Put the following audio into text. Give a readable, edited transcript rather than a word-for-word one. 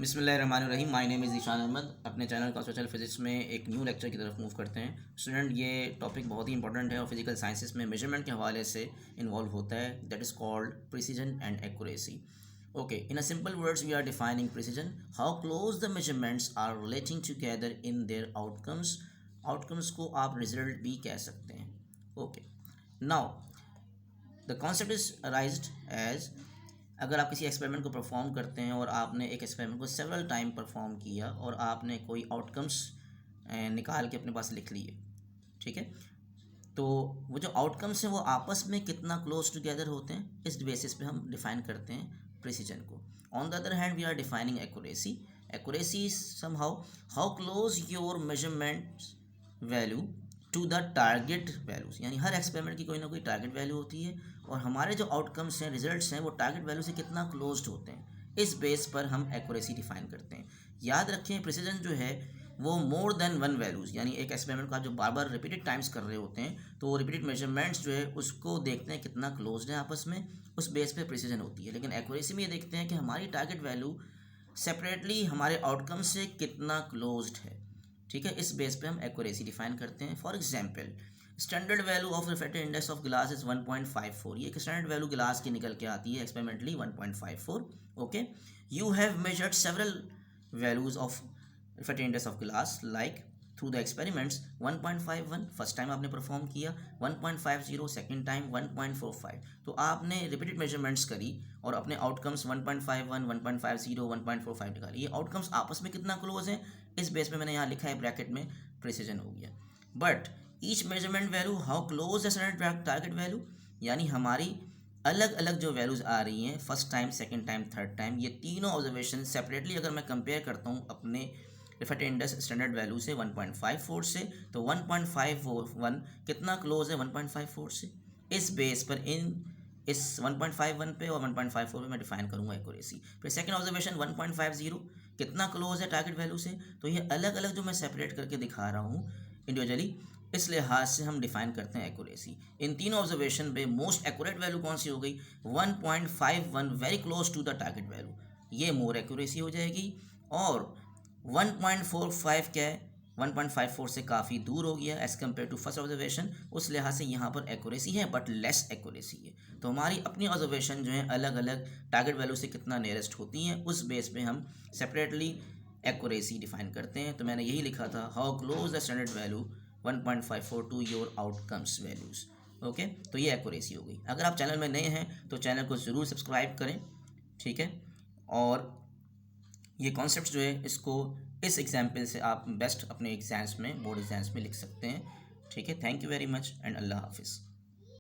बिस्मिल्लाहिर्रहमानिर्रहीम। My name is Ishan Ahmad. अपने channel का सोशल फिजिक्स में एक न्यू लेक्चर की तरफ मूव करते हैं। स्टूडेंट, ये टॉपिक बहुत ही इंपॉर्टेंट है और फिजिकल साइंसेस में मेजरमेंट के हवाले से इन्वॉल्व होता है। That is called precision and accuracy. Okay, in a simple words we are defining precision, how close the measurements are relating together in their outcomes. Outcomes को आप रिजल्ट भी कह सकते हैं। Okay, now the concept is arised as, अगर आप किसी experiment को परफॉर्म करते हैं और आपने एक एक्सपेरिमेंट को सेवरल टाइम परफॉर्म किया और आपने कोई आउटकम्स निकाल के अपने पास लिख लिए, ठीक है, तो वो जो आउटकम्स हैं वो आपस में कितना क्लोज टुगेदर होते हैं, इस बेसिस पे हम डिफाइन करते हैं प्रिसीजन को। On the other hand we are defining accuracy. Accuracy is somehow how close your measurement value to the target values, यानी हर एक्सपेरिमेंट की कोई ना कोई टारगेट वैल्यू होती है और हमारे जो आउटकम्स हैं, रिजल्ट्स हैं, वो टारगेट वैल्यू से कितना क्लोज्ड होते हैं, इस बेस पर हम एक्यूरेसी डिफाइन करते हैं। याद रखें, प्रिसीजन जो है वो मोर देन वन वैल्यूज़, यानी एक एक्सपेरिमेंट को आप जो बार बार रिपीटेड टाइम्स कर रहे होते हैं तो वो रिपीटेड मेजरमेंट्स जो है उसको देखते हैं कितना क्लोज्ड है आपस में, उस बेस पे प्रिसीजन होती है। लेकिन एक्यूरेसी में ये देखते हैं कि हमारी टारगेट वैल्यू सेपरेटली हमारे आउटकम से कितना क्लोज्ड है, ठीक है, इस बेस पे हम एक्यूरेसी डिफाइन करते हैं। For example, standard value of refractive index of glass is 1.54। ये एक स्टैंडर्ड वैल्यू ग्लास की निकल के आती है experimentally 1.54। Okay, you have measured several values of refractive index of glass like through the experiments 1.51 first time आपने perform किया, 1.50 second time, 1.45, तो आपने रिपीटेड मेजरमेंट्स करी और अपने आउटकम्स 1.51, 1.50, 1.45 निकाली। ये आउटकम्स आपस में कितना क्लोज हैं, इस बेस पे मैंने यहाँ लिखा है ब्रैकेट में प्रिसीजन हो गया। But each measurement value how close the target value, यानी हमारी अलग अलग जो वैल्यूज़ आ रही हैं first time, second time, third time, ये तीनों ऑब्जर्वेशन सेपरेटली अगर मैं कंपेयर करता हूँ अपने रिफ्रैक्टिव इंडेक्स स्टैंडर्ड वैल्यू से 1.54 से, तो 1.51 कितना क्लोज है 1.54 से, इस बेस पर इस 1.51 पे और 1.54 पे मैं डिफाइन करूँगा एक्यूरेसी। फिर सेकंड ऑब्जर्वेशन 1.50 कितना क्लोज है टारगेट वैल्यू से, तो ये अलग अलग जो मैं सेपरेट करके दिखा रहा हूँ इंडिविजुअली, इस लिहाज से हम डिफाइन करते हैं एक्यूरेसी। इन तीनों ऑब्जर्वेशन पे मोस्ट एक्यूरेट वैल्यू कौन सी हो गई, 1.51, very close to the target value, ये मोर एक्यूरेसी हो जाएगी। और 1.45 क्या है, 1.54 से काफ़ी दूर हो गया as compare to first observation, उस लिहाज से यहाँ पर एक्यूरेसी है बट लेस एक्यूरेसी है। तो हमारी अपनी ऑब्जर्वेशन जो है अलग अलग टारगेट वैल्यू से कितना नियरेस्ट होती हैं, उस बेस पे हम सेपरेटली एक्यूरेसी डिफाइन करते हैं। तो मैंने यही लिखा था, how close the standard value 1.54 to your outcomes values. Okay, तो ये एक्यूरेसी हो गई। अगर आप चैनल में नए हैं तो चैनल को ज़रूर सब्सक्राइब करें, ठीक है, और ये कॉन्सेप्ट जो है इसको इस एग्जाम्पल से आप बेस्ट अपने एग्जाम्स में, बोर्ड एग्जाम्स में लिख सकते हैं, ठीक है। Thank you very much and अल्लाह हाफिज़।